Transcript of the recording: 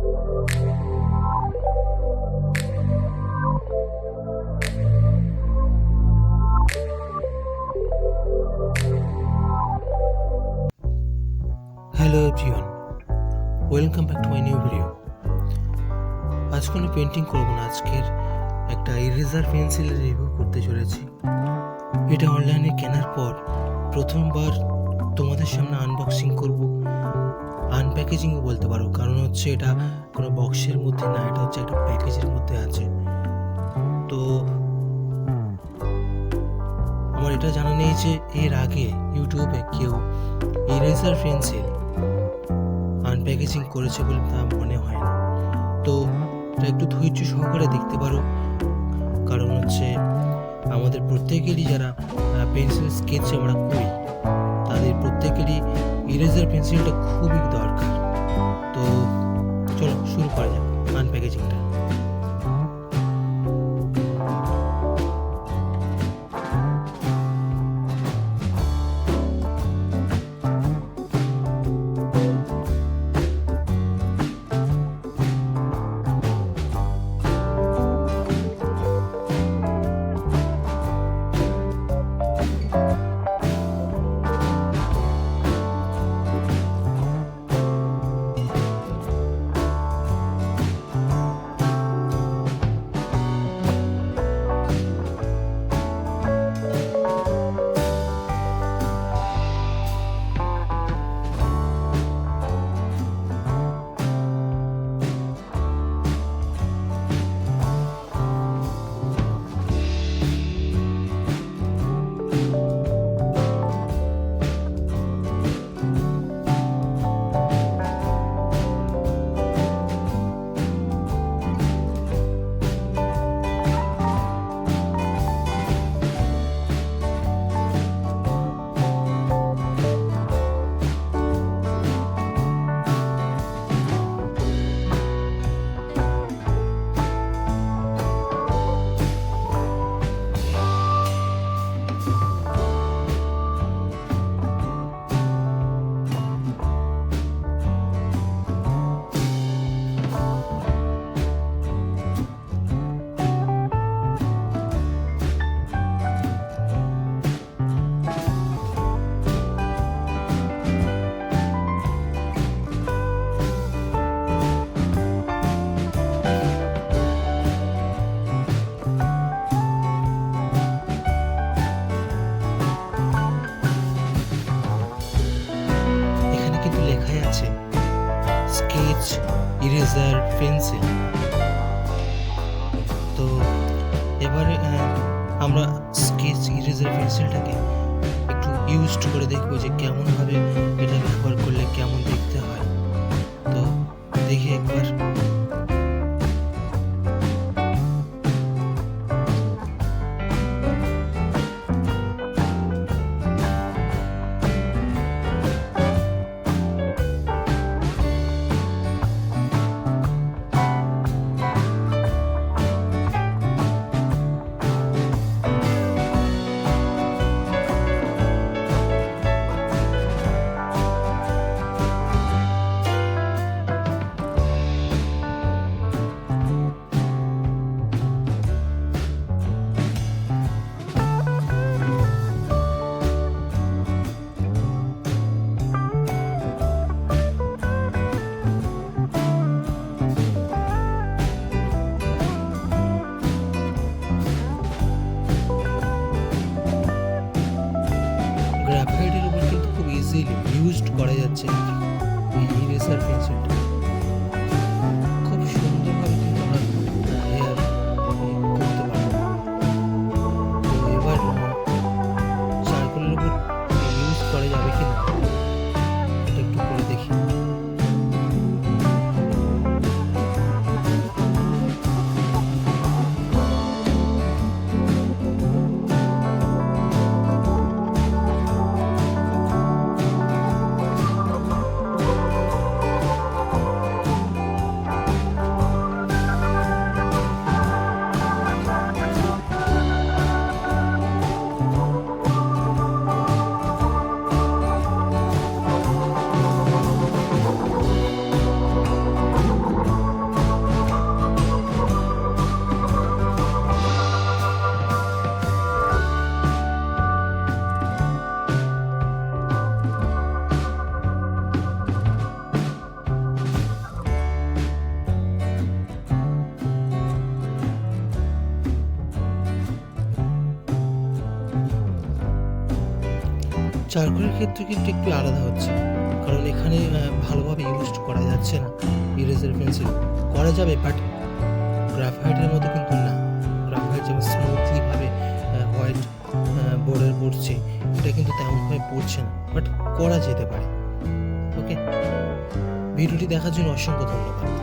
Hello everyone, welcome back to my new video. আজকে আমি painting করবো না, আজকের একটা ইরেজার পেন্সিলের রিভিউ করতে চলেছি। এটা অনলাইনে কেনার পর প্রথমবার তোমাদের সামনে আনবক্সিং করব, আনপ্যাকেজিংও বলতে পারো, কারণ হচ্ছে এটা কোনো বক্সের মধ্যে না, এটা হচ্ছে একটা প্যাকেজের মধ্যে আছে। তো আমার এটা জানা নেই যে এর আগে ইউটিউবে কেউ ইরেজার পেন্সিল আনপ্যাকেজিং করেছে বলে তা মনে হয় না। তো এটা একটু ধৈর্য সহকারে দেখতে পারো, কারণ হচ্ছে আমাদের প্রত্যেকেরই যারা পেন্সিল স্কেচ আমরা করি তাদের প্রত্যেকেরই ইরেজার পেন্সিলটা খুবই দরকার। তো চলো শুরু করা যাক আনপ্যাকেজিংটা। লেখাই আছে স্কেচ ইরেজার পেন্সিল। তো এবারে আমরা স্কেচ ইরেজার পেন্সিলটাকে একটু ইউজড করে দেখবো যে কেমনভাবে এটা ব্যবহার করলে কেমন দেখতে হয়। তো দেখি একবার। চারকোলের ক্ষেত্রে কিন্তু একটু আলাদা হচ্ছে, কারণ এখানে ভালোভাবে ইউজ করা যাচ্ছে না ইরেজার পেন্সিল। করা যাবে, বাট গ্রাফাইটের মতো কিন্তু না। গ্রাফাইট যেমন স্মুথলিভাবে হোয়াইট বোর্ডের পড়ছে, এটা কিন্তু তেমনভাবে পড়ছে না, বাট করা যেতে পারে। ওকে, ভিডিওটি দেখার জন্য অসংখ্য ধন্যবাদ।